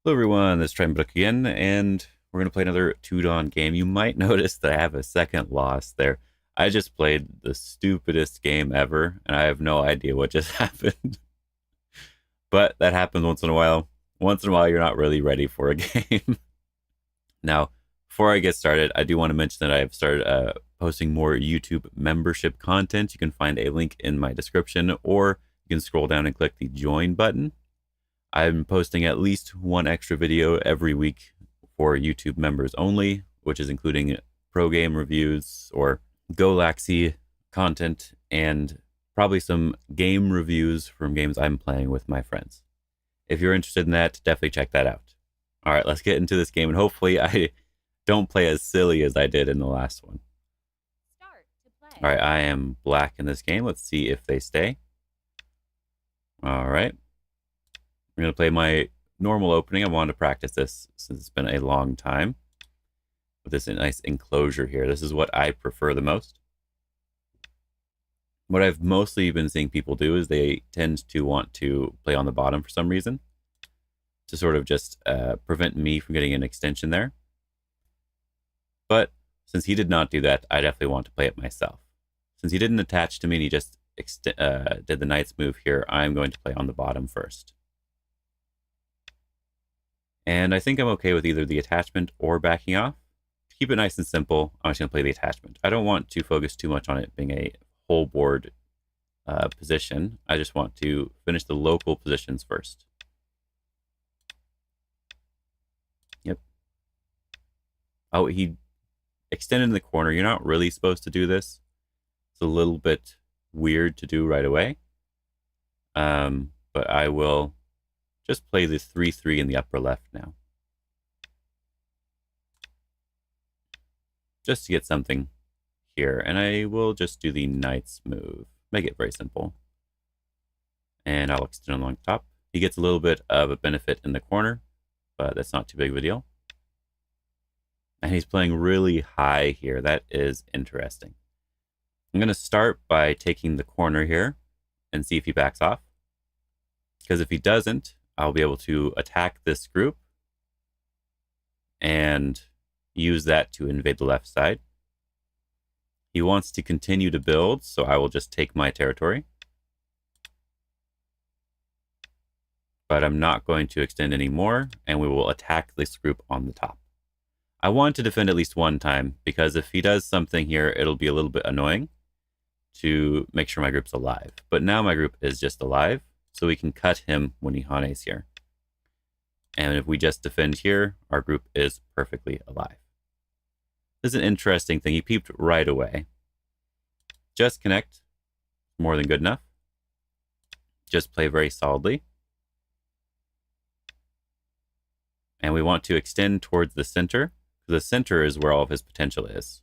Hello everyone, this is Baduk again, and we're going to play another Two Dawn game. You might notice that I have a second loss there. I just played the stupidest game ever, and I have no idea what just happened. But that happens once in a while. Once in a while, you're not really ready for a game. Now, before I get started, I do want to mention that I've started posting more YouTube membership content. You can find a link in my description, or you can scroll down and click the join button. I'm posting at least one extra video every week for YouTube members only, which is including pro game reviews or Galaxy content and probably some game reviews from games I'm playing with my friends. If you're interested in that, definitely check that out. All right, let's get into this game, and hopefully I don't play as silly as I did in the last one. Start to play. All right, I am black in this game. Let's see if they stay. All right. I'm going to play my normal opening. I wanted to practice this since it's been a long time. With this nice enclosure here. This is what I prefer the most. What I've mostly been seeing people do is they tend to want to play on the bottom for some reason, to sort of just prevent me from getting an extension there. But since he did not do that, I definitely want to play it myself. Since he didn't attach to me and he just did the knight's move here, I'm going to play on the bottom first. And I think I'm okay with either the attachment or backing off. To keep it nice and simple, I'm just going to play the attachment. I don't want to focus too much on it being a whole board position. I just want to finish the local positions first. Yep. Oh, he extended in the corner. You're not really supposed to do this. It's a little bit weird to do right away. But I will just play the 3-3 in the upper left now. Just to get something here. And I will just do the knight's move. Make it very simple. And I'll extend along the top. He gets a little bit of a benefit in the corner, but that's not too big of a deal. And he's playing really high here. That is interesting. I'm going to start by taking the corner here and see if he backs off. Because if he doesn't, I'll be able to attack this group and use that to invade the left side. He wants to continue to build, so I will just take my territory. But I'm not going to extend anymore, and we will attack this group on the top. I want to defend at least one time, because if he does something here, it'll be a little bit annoying to make sure my group's alive. But now my group is just alive, so we can cut him when he hanes here. And if we just defend here, our group is perfectly alive. This is an interesting thing. He peeped right away. Just connect. More than good enough. Just play very solidly. And we want to extend towards the center. The center is where all of his potential is.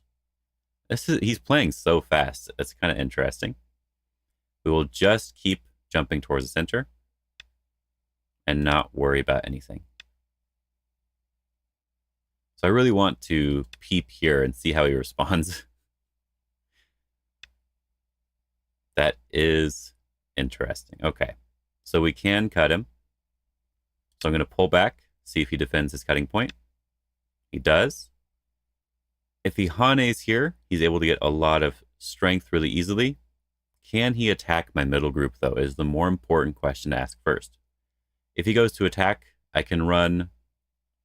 He's playing so fast. It's kind of interesting. We will just keep jumping towards the center and not worry about anything. So I really want to peep here and see how he responds. That is interesting. Okay, so we can cut him. So I'm going to pull back, see if he defends his cutting point. He does. If he hanes here, he's able to get a lot of strength really easily. Can he attack my middle group, though, is the more important question to ask first. If he goes to attack, I can run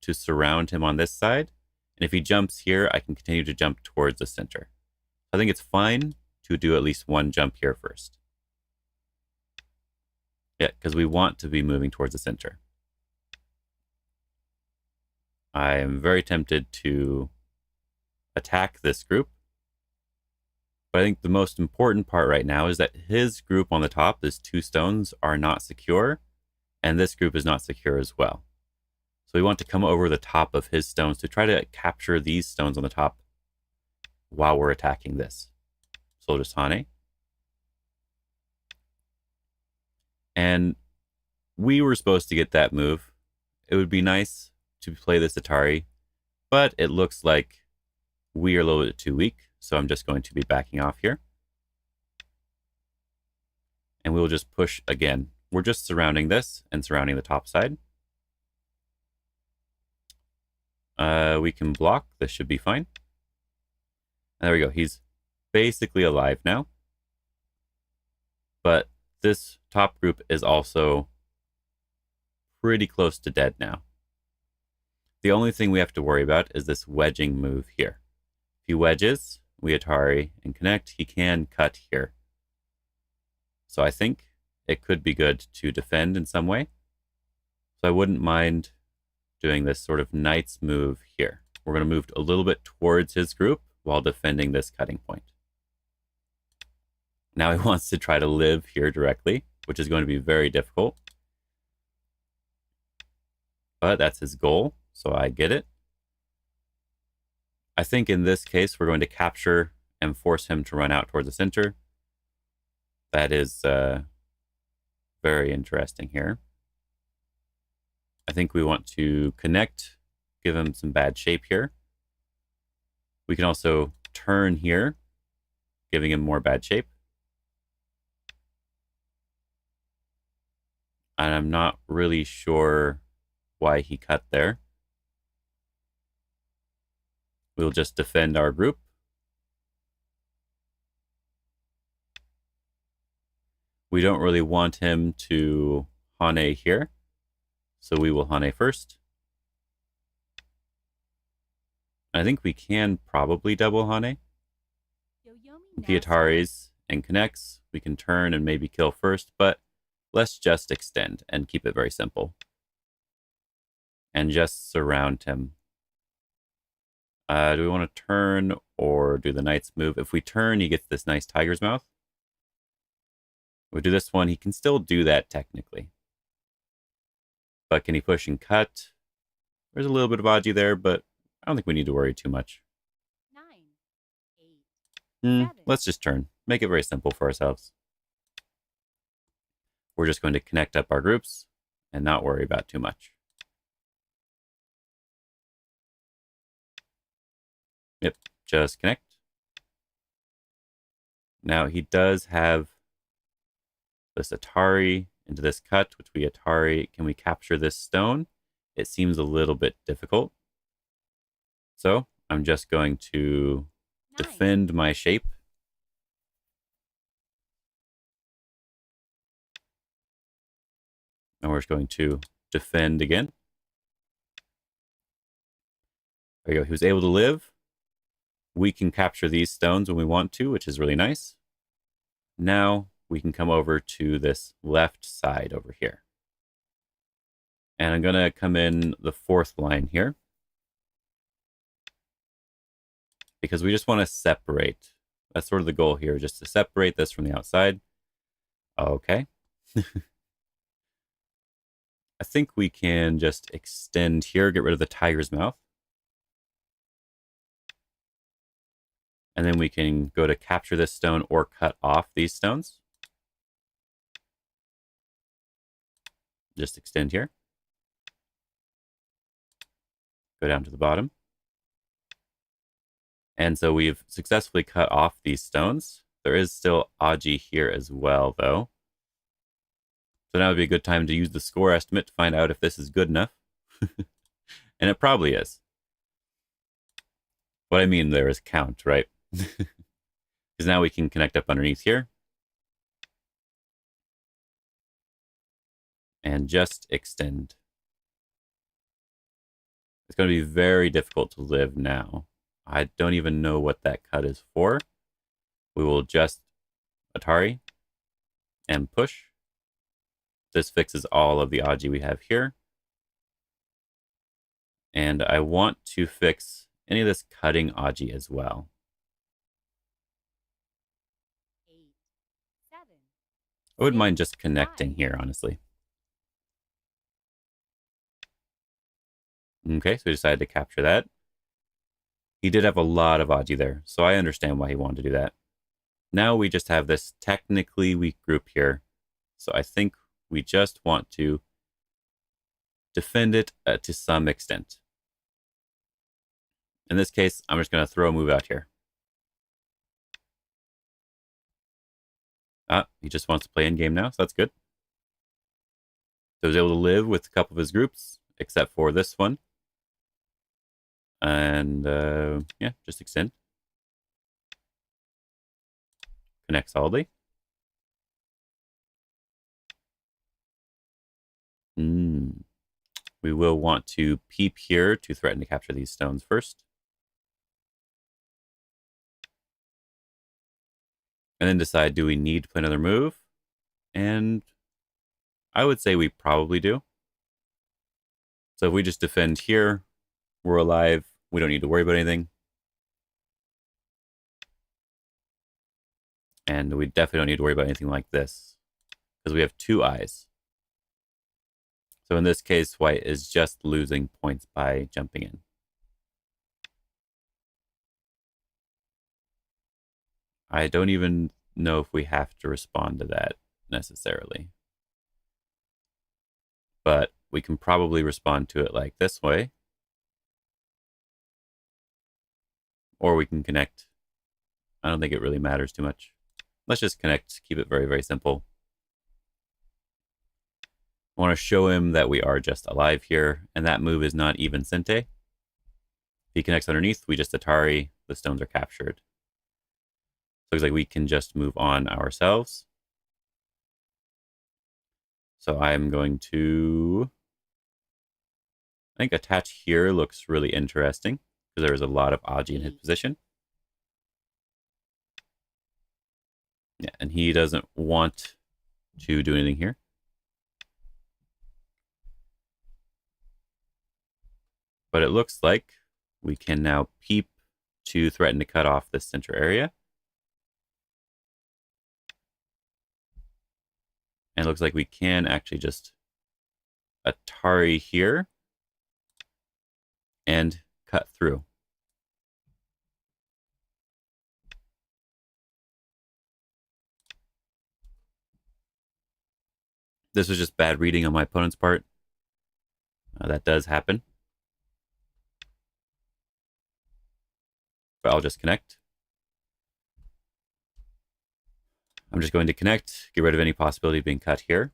to surround him on this side. And if he jumps here, I can continue to jump towards the center. I think it's fine to do at least one jump here first. Yeah, because we want to be moving towards the center. I am very tempted to attack this group. But I think the most important part right now is that his group on the top, his two stones, are not secure. And this group is not secure as well. So we want to come over the top of his stones to try to capture these stones on the top while we're attacking this. So we'll just hane. And we were supposed to get that move. It would be nice to play this Atari, but it looks like we are a little bit too weak. So I'm just going to be backing off here. And we'll just push again. We're just surrounding this and surrounding the top side. We can block. This should be fine. And there we go. He's basically alive now. But this top group is also pretty close to dead now. The only thing we have to worry about is this wedging move here. If he wedges, we Atari and connect, he can cut here. So I think it could be good to defend in some way. So I wouldn't mind doing this sort of knight's move here. We're going to move a little bit towards his group while defending this cutting point. Now he wants to try to live here directly, which is going to be very difficult. But that's his goal, so I get it. I think in this case, we're going to capture and force him to run out towards the center. That is very interesting here. I think we want to connect, give him some bad shape here. We can also turn here, giving him more bad shape. And I'm not really sure why he cut there. We'll just defend our group. We don't really want him to Hane here, so we will Hane first. I think we can probably double Hane. If he Ataris and connects, we can turn and maybe kill first, but let's just extend and keep it very simple. And just surround him. Do we want to turn or do the knight's move? If we turn, he gets this nice tiger's mouth. We do this one, he can still do that technically. But can he push and cut? There's a little bit of Aji there, but I don't think we need to worry too much. 9, 8, 7. Let's just turn. Make it very simple for ourselves. We're just going to connect up our groups and not worry about too much. Yep, just connect. Now he does have this Atari into this cut, which we Atari. Can we capture this stone? It seems a little bit difficult. So I'm just going to 9. defend my shape. And we're just going to defend again. There you go. He was able to live. We can capture these stones when we want to, which is really nice. Now we can come over to this left side over here. And I'm going to come in the fourth line here, because we just want to separate. That's sort of the goal here, just to separate this from the outside. Okay. I think we can just extend here, get rid of the tiger's mouth. And then we can go to capture this stone or cut off these stones. Just extend here. Go down to the bottom. And so we've successfully cut off these stones. There is still Aji here as well, though. So now would be a good time to use the score estimate to find out if this is good enough. And it probably is. What I mean there is count, right? Because now we can connect up underneath here. And just extend. It's going to be very difficult to live now. I don't even know what that cut is for. We will just Atari and push. This fixes all of the Aji we have here. And I want to fix any of this cutting Aji as well. 8, 7. I wouldn't mind just connecting here, honestly. Okay, so we decided to capture that. He did have a lot of Aji there, so I understand why he wanted to do that. Now we just have this technically weak group here, so I think we just want to defend it to some extent. In this case, I'm just going to throw a move out here. He just wants to play in-game now, so that's good. So he was able to live with a couple of his groups, except for this one. And yeah, just extend. Connect solidly. We will want to peep here to threaten to capture these stones first. And then decide, do we need to play another move? And I would say we probably do. So if we just defend here, we're alive. We don't need to worry about anything. And we definitely don't need to worry about anything like this because we have 2 eyes. So in this case, white is just losing points by jumping in. I don't even know if we have to respond to that necessarily. But we can probably respond to it like this way. Or we can connect. I don't think it really matters too much. Let's just connect, keep it very, very simple. I want to show him that we are just alive here, and that move is not even Sente. If he connects underneath, we just Atari, the stones are captured. So looks like we can just move on ourselves. So I'm going to, I think attach here looks really interesting because there is a lot of Aji in his position. Yeah, and he doesn't want to do anything here. But it looks like we can now peep to threaten to cut off this center area. And it looks like we can actually just Atari here and cut through. This was just bad reading on my opponent's part. That does happen. But I'll just connect. I'm just going to connect, get rid of any possibility of being cut here.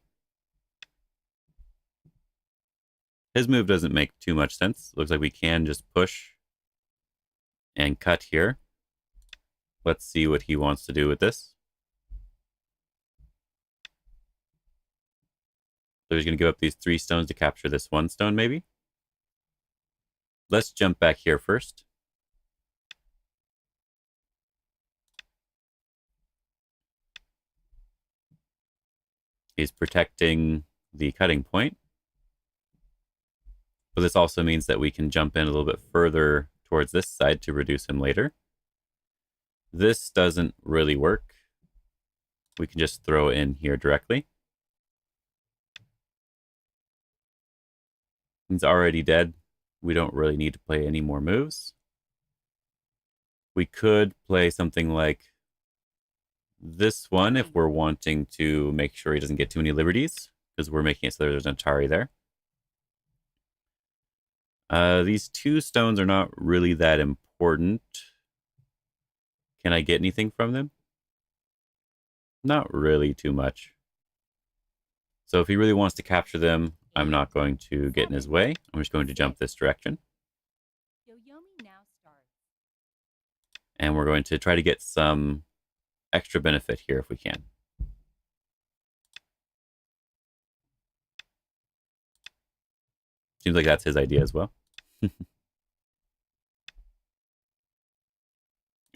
His move doesn't make too much sense. Looks like we can just push and cut here. Let's see what he wants to do with this. So he's going to give up these 3 stones to capture this 1 stone, maybe. Let's jump back here first. He's protecting the cutting point. But this also means that we can jump in a little bit further towards this side to reduce him later. This doesn't really work. We can just throw in here directly. He's already dead. We don't really need to play any more moves. We could play something like this one if we're wanting to make sure he doesn't get too many liberties, because we're making it so there's an Atari there. These 2 stones are not really that important. Can I get anything from them? Not really too much. So if he really wants to capture them, I'm not going to get in his way. I'm just going to jump this direction. And we're going to try to get some extra benefit here if we can. Seems like that's his idea as well. And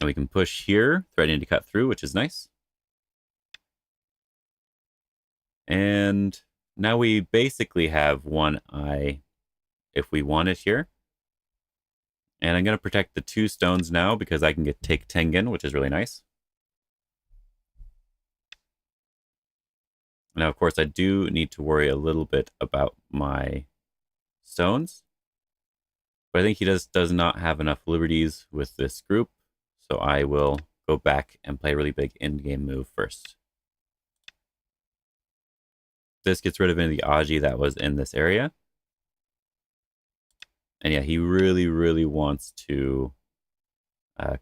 we can push here, threatening to cut through, which is nice. And now we basically have 1 eye if we want it here. And I'm going to protect the 2 stones now because I can take Tengen, which is really nice. Now, of course, I do need to worry a little bit about my stones. But I think he does not have enough liberties with this group. So I will go back and play a really big end-game move first. This gets rid of any of the Aji that was in this area. And yeah, he really, really wants to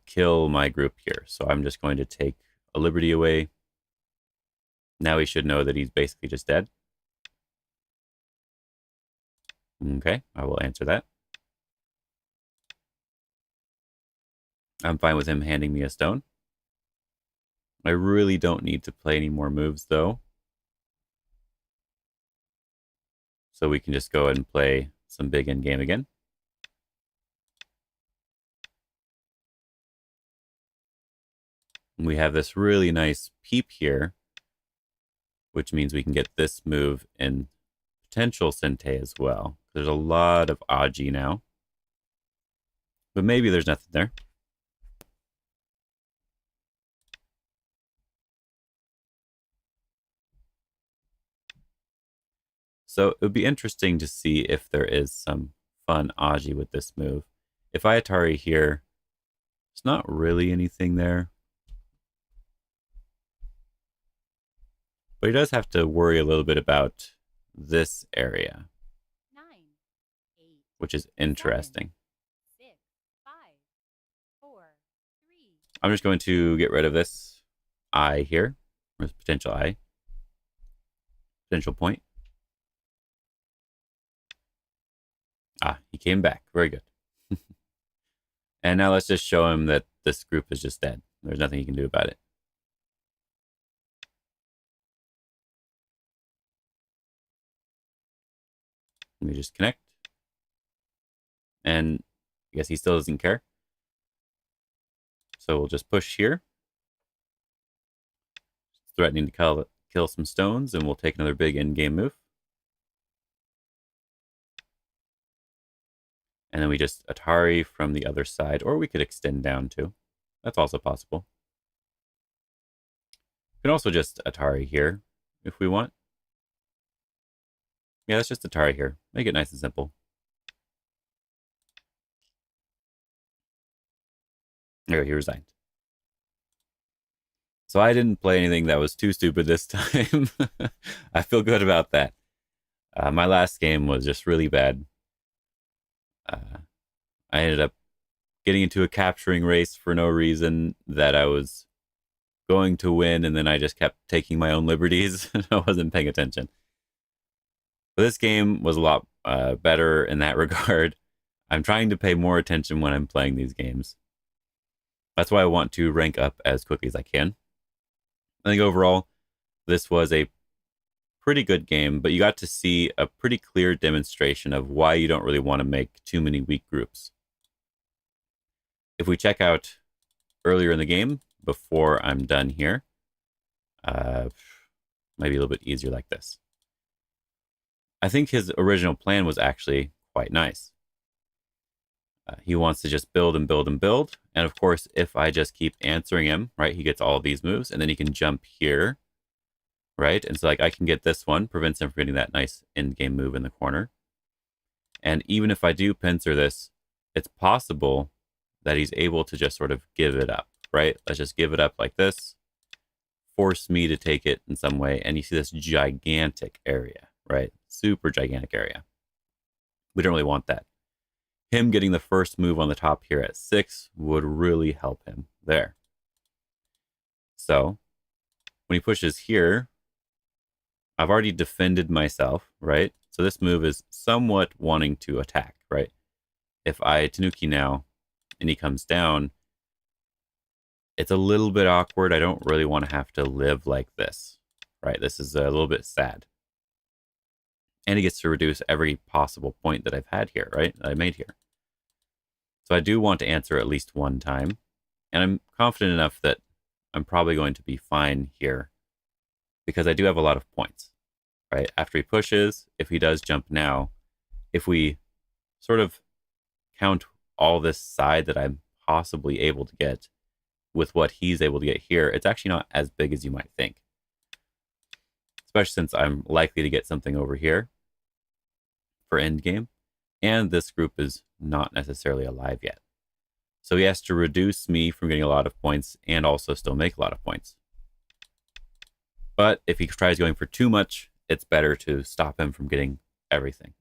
kill my group here. So I'm just going to take a liberty away. Now he should know that he's basically just dead. Okay, I will answer that. I'm fine with him handing me a stone. I really don't need to play any more moves, though. So we can just go ahead and play some big end game again. And we have this really nice peep here, which means we can get this move in potential Sente as well. There's a lot of Aji now. But maybe there's nothing there. So it would be interesting to see if there is some fun Aji with this move. If I Atari here, there's not really anything there. But he does have to worry a little bit about this area, 9, 8, which is interesting. 6, 5, 4, 3. I'm just going to get rid of this eye here, or this potential eye, potential point. Ah, he came back. Very good. And now let's just show him that this group is just dead. There's nothing he can do about it. Let me just connect. And I guess he still doesn't care. So we'll just push here. Threatening to kill some stones, and we'll take another big end-game move. And then we just Atari from the other side, or we could extend down too. That's also possible. We can also just Atari here if we want. Yeah, let's just Atari here. Make it nice and simple. There, he resigned. So I didn't play anything that was too stupid this time. I feel good about that. My last game was just really bad. I ended up getting into a capturing race for no reason that I was going to win, and then I just kept taking my own liberties and I wasn't paying attention. But this game was a lot better in that regard. I'm trying to pay more attention when I'm playing these games. That's why I want to rank up as quickly as I can. I think overall, this was a pretty good game, but you got to see a pretty clear demonstration of why you don't really want to make too many weak groups. If we check out earlier in the game, before I'm done here, might be a little bit easier like this. I think his original plan was actually quite nice. He wants to just build and build and build. And of course, if I just keep answering him, right, he gets all of these moves, and then he can jump here, right? And so like I can get this one, prevents him from getting that nice end game move in the corner. And even if I do pincer this, it's possible that he's able to just sort of give it up, right? Let's just give it up like this, force me to take it in some way. And you see this gigantic area, right? Super gigantic area. We don't really want that. Him getting the first move on the top here at 6 would really help him there. So when he pushes here, I've already defended myself, right? So this move is somewhat wanting to attack, right? If I Tanuki now and he comes down, it's a little bit awkward. I don't really want to have to live like this, right? This is a little bit sad. And he gets to reduce every possible point that I've had here, right? That I made here. So I do want to answer at least one time. And I'm confident enough that I'm probably going to be fine here because I do have a lot of points, right? After he pushes, if he does jump now, if we sort of count all this side that I'm possibly able to get with what he's able to get here, it's actually not as big as you might think. Especially since I'm likely to get something over here for endgame, and this group is not necessarily alive yet. So he has to reduce me from getting a lot of points and also still make a lot of points. But if he tries going for too much, it's better to stop him from getting everything.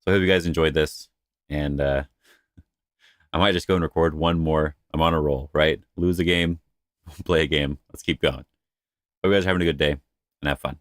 So I hope you guys enjoyed this, and I might just go and record one more. I'm on a roll, right? Lose a game, play a game. Let's keep going. Hope you guys are having a good day and have fun.